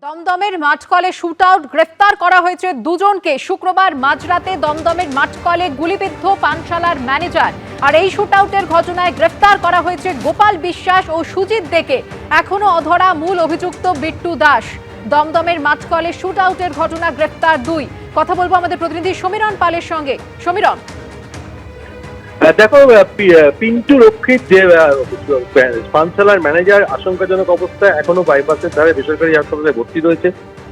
দমদমের মাঠকলে shootout, গ্রেফতার করা হয়েছে দুজনকে। শুক্রবার মাঝরাতে দমদমের মাঠকলে গুলিবিদ্ধ পানশালার ম্যানেজার। আর এই শুটআউটের ঘটনায় গ্রেফতার করা হয়েছে গোপাল বিশ্বাস ও সুজিত দেকে। এখনো অধরা মূল অভিযুক্ত বিট্টু দাস। দমদমের মাঠকলে শুটআউটের ঘটনা, গ্রেফতার দুই। কথা বলবো আমাদের প্রতিনিধি সমীরণ পালের সঙ্গে। সমীরণ, দেখো, পিন্টু রক্ষিত যে পানশালার ম্যানেজার আশঙ্কাজনক অবস্থায় এখনো বাইপাসের ধারে বেসরকারি হাসপাতালে ভর্তি রয়েছে।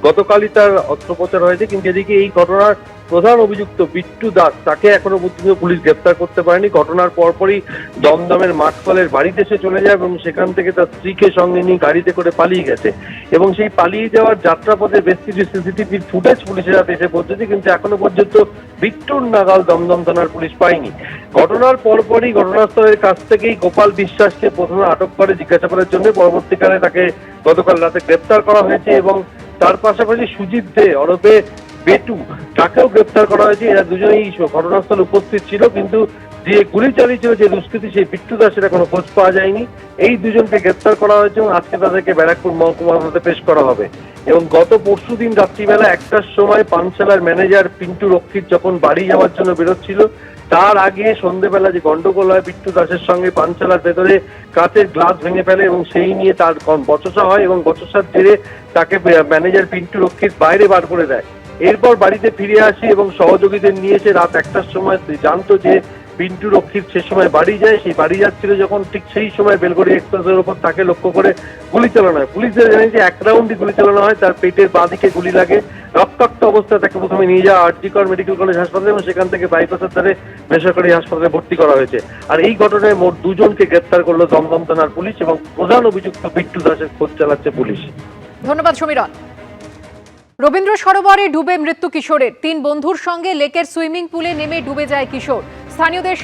গতকালই তার অস্ত্রোপচার হয়েছে, কিন্তু এদিকে এই ঘটনার প্রধান অভিযুক্ত বিট্টু দাস, তাকে এখনো পর্যন্ত পুলিশ গ্রেপ্তার করতে পারেনি। ঘটনার পরপরই দমদমের মাঠকলের বাড়িতে সে চলে যায় এবং সেখান থেকে তার স্ত্রীকে সঙ্গে নিয়ে গাড়িতে করে পালিয়ে গেছে। এবং সেই পালিয়ে যাওয়ার যাত্রাপথে বেশ কিছু সিসিটিভির ফুটেজ পুলিশের হাতে এসে পৌঁছেছে, কিন্তু এখনো পর্যন্ত বিট্টুর নাগাল দমদম থানার পুলিশ পায়নি। ঘটনার পরপরই ঘটনাস্থলের কাছ থেকেই গোপাল বিশ্বাসকে প্রথমে আটক করে জিজ্ঞাসাবাদের জন্য, পরবর্তীকালে তাকে গতকাল রাতে গ্রেপ্তার করা হয়েছে। এবং তার পাশাপাশি সুজিত দে ওরফে বেটু, তাকেও গ্রেপ্তার করা হয়েছে। এরা দুজনেই ঘটনাস্থলে উপস্থিত ছিল, কিন্তু যে গুলি চালিয়েছিল যে দুষ্কৃতী, সেই বিট্টু দাসের কোনো খোঁজ পাওয়া যায়নি। এই দুজনকে গ্রেপ্তার করা হয়েছে এবং আজকে তাদেরকে ব্যারাকপুর মহকুমা আদালতে পেশ করা হবে। এবং গত পরশুদিন রাত্রিবেলা 1টার সময় পানশালার ম্যানেজার পিন্টু রক্ষিত যখন বাড়ি যাওয়ার জন্য বেরোচ্ছিল, তার আগে সন্ধ্যেবেলা যে গন্ডগোল হয় বিট্টু দাসের সঙ্গে, পানশালার ভেতরে কাঁচের গ্লাস ভেঙে ফেলে এবং সেই নিয়ে তার বচসা হয় এবং বচসার জেরে তাকে ম্যানেজার পিন্টু রক্ষিত বাইরে বার করে দেয়। এরপর বাড়িতে ফিরে আসি এবং সহযোগীদের নিয়ে এসে রাত 1টার সময় জানতো যে পিন্টু রক্ষিত সে সময় বাড়ি যায়। সেই বাড়ি যাচ্ছিল যখন, ঠিক সেই সময় বেলগড়ি এক্সপ্রেসের উপর তাকে লক্ষ্য করে গুলি চালানো হয়। পুলিশদের জানিয়েছে 1 রাউন্ডই গুলি চালানো হয়। তার পেটের বাঁ দিকে গুলি লাগে। রক্তাক্ত অবস্থায় তাকে প্রথমে নিয়ে যাওয়া আরজিকর মেডিকেল কলেজ হাসপাতালে এবং সেখান থেকে বাইপাসের ধারে বেসরকারি হাসপাতালে ভর্তি করা হয়েছে। আর এই ঘটনায় মোট দুজনকে গ্রেপ্তার করলো দমদম থানার পুলিশ এবং প্রধান অভিযুক্ত বিট্টু দাসের খোঁজ চালাচ্ছে পুলিশ। ধন্যবাদ সমীরণ। রবীন্দ্র সরোবরে ডুবে মৃত্যু কিশোরের। 3 বন্ধুর সঙ্গে লেকের সুইমিং পুলে নেমে ডুবে যায় কিশোর। স্থানীয়দের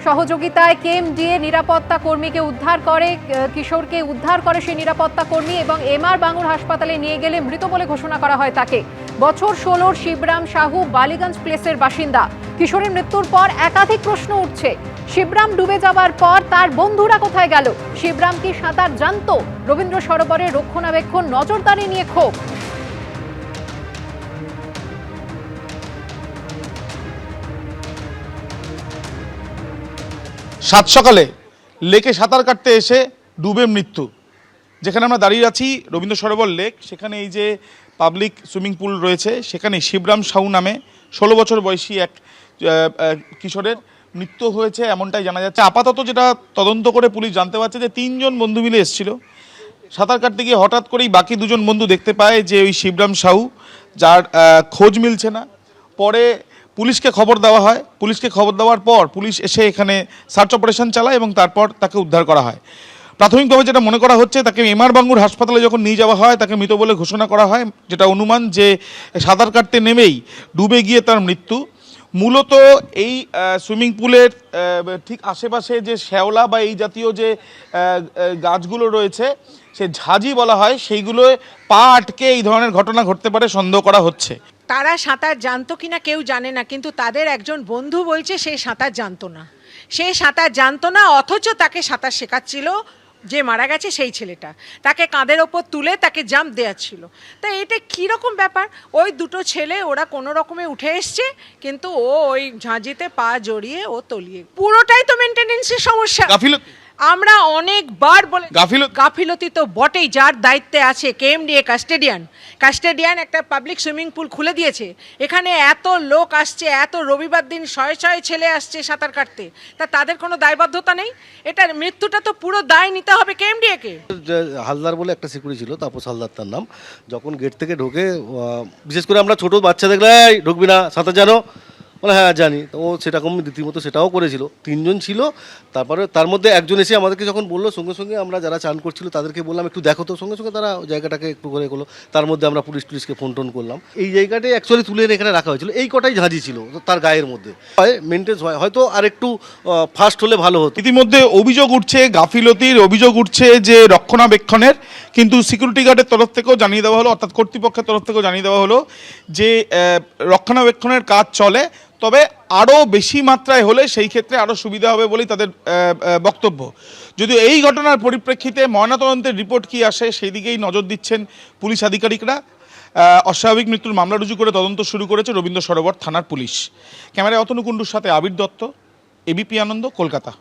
সহযোগিতায় কেএমডিএ নিরাপত্তা কর্মীকে উদ্ধার করে, কিশোরকে উদ্ধার করে সেই নিরাপত্তা কর্মী এবং এমআর বাঙুর হাসপাতালে নিয়ে গেলে মৃত বলে ঘোষণা করা হয় তাকে। বছর 16 শিবরাম সাহু বালিগঞ্জ প্লেসের বাসিন্দা। কিশোরের মৃত্যুর পর একাধিক প্রশ্ন উঠছে। শিবরাম ডুবে যাওয়ার পর তার বন্ধুরা কোথায় গেল? শিবরাম কি সাঁতার জানতো? রবীন্দ্র সরোবরের রক্ষণাবেক্ষণ নজরদারি নিয়ে ক্ষোভ। সাত সকালে লেকে সাঁতার কাটতে এসে ডুবে মৃত্যু। যেখানে আমরা দাঁড়িয়ে আছি রবীন্দ্র সরোবর লেক, সেখানে এই যে পাবলিক সুইমিং পুল রয়েছে, সেখানে শিবরাম সাহু নামে 16 বছর বয়সী এক কিশোরের মৃত্যু হয়েছে, এমনটাই জানা যাচ্ছে। আপাতত যেটা তদন্ত করে পুলিশ জানতে পারছে যে 3 জন বন্ধু মিলে এসেছিল সাঁতার কাটতে গিয়ে। হঠাৎ করেই বাকি 2 জন বন্ধু দেখতে পায় যে ওই শিবরাম সাহু, যার খোঁজ মিলছে না। পরে পুলিশকে খবর দেওয়া হয়। পুলিশকে খবর দেওয়ার পর পুলিশ এসে এখানে সার্চ অপারেশন চালায় এবং তারপর তাকে উদ্ধার করা হয়। প্রাথমিকভাবে যেটা মনে করা হচ্ছে, তাকে এমআর বাঙ্গুর হাসপাতালে যখন নিয়ে যাওয়া হয় তাকে মৃত বলে ঘোষণা করা হয়। যেটা অনুমান যে সাঁতার কাটতে নেমেই ডুবে গিয়ে তার মৃত্যু। মূলত এই সুইমিং পুলের ঠিক আশেপাশে যে শ্যাওলা বা এই জাতীয় যে গাছগুলো রয়েছে, সে ঝাঁঝি বলা হয়, সেইগুলোয় পা আটকে এই ধরনের ঘটনা ঘটতে পারে সন্দেহ করা হচ্ছে। তারা সাঁতার জানতো কিনা কেউ জানে না, কিন্তু তাদের একজন বন্ধু বলছে সে সাঁতার জানতো না। সে সাঁতার জানতো না, অথচ তাকে সাঁতার শেখাচ্ছিল যে মারা গেছে সেই ছেলেটা। তাকে কাঁধের ওপর তুলে তাকে জাম্প দেওয়া ছিল। তা এটা কীরকম ব্যাপার? ওই 2টো ছেলে ওরা কোনো রকমে উঠে এসছে, কিন্তু ও ওই ঝাঁঝিতে পা জড়িয়ে ও তলিয়ে। পুরোটাই তো মেনটেনেন্সের সমস্যা। আমরা অনেকবার বলে গাফিলতি তো বটেই। যার দায়িত্বে আছে কেএমডিএ কাস্টেডিয়ান একটা পাবলিক সুইমিং পুল খুলে দিয়েছে। এখানে এত লোক আসছে, এত রবিবার দিন শয়ে ছেলে আসছে সাঁতার কাটতে, তা তাদের কোনো দায়বদ্ধতা নেই? এটার মৃত্যুটা তো পুরো দায় নিতে হবে কেএমডিএ কে। হালদার বলে একটা সিকিউরিটি ছিল, তাপস হালদার তার নাম। যখন গেট থেকে ঢোকে, বিশেষ করে আমরা ছোট বাচ্চা দেখলে ঢুকবি না, সাঁতার জানো? বলে হ্যাঁ জানি। তো ও সেরকম রীতিমতো সেটাও করেছিল। 3 জন ছিল। তারপরে তার মধ্যে একজন এসে আমাদেরকে যখন বললো, সঙ্গে সঙ্গে আমরা যারা চান করছিল তাদেরকে বললাম একটু দেখো তো। সঙ্গে সঙ্গে তারা জায়গাটাকে একটু করে করলো। তার মধ্যে আমরা পুলিশকে ফোন করলাম। এই জায়গাটাই অ্যাকচুয়ালি তুলে এখানে রাখা হয়েছিল। এই কটাই ঝাঁঝি ছিল তার গায়ের মধ্যে। মেনটেন্স হয়, হয়তো আর একটু ফাস্ট হলে ভালো হতো। ইতিমধ্যে অভিযোগ উঠছে গাফিলতির, অভিযোগ উঠছে যে রক্ষণাবেক্ষণের, কিন্তু সিকিউরিটি গার্ডের তরফ থেকেও জানিয়ে দেওয়া হলো, অর্থাৎ কর্তৃপক্ষের তরফ থেকেও জানিয়ে দেওয়া হলো যে রক্ষণাবেক্ষণের কাজ চলে, তবে আরও বেশি মাত্রায় হলে সেই ক্ষেত্রে আরও সুবিধা হবে বলেই তাদের বক্তব্য। যদিও এই ঘটনার পরিপ্রেক্ষিতে ময়নাতদন্তের রিপোর্ট কি আসে সেই দিকেই নজর দিচ্ছেন পুলিশ আধিকারিকরা। অস্বাভাবিক মৃত্যুর মামলা রুজু করে তদন্ত শুরু করেছে রবীন্দ্র সরোবর থানার পুলিশ। ক্যামেরায় অতনু কুণ্ডুর সাথে আবির দত্ত, এবিপি আনন্দ, কলকাতা।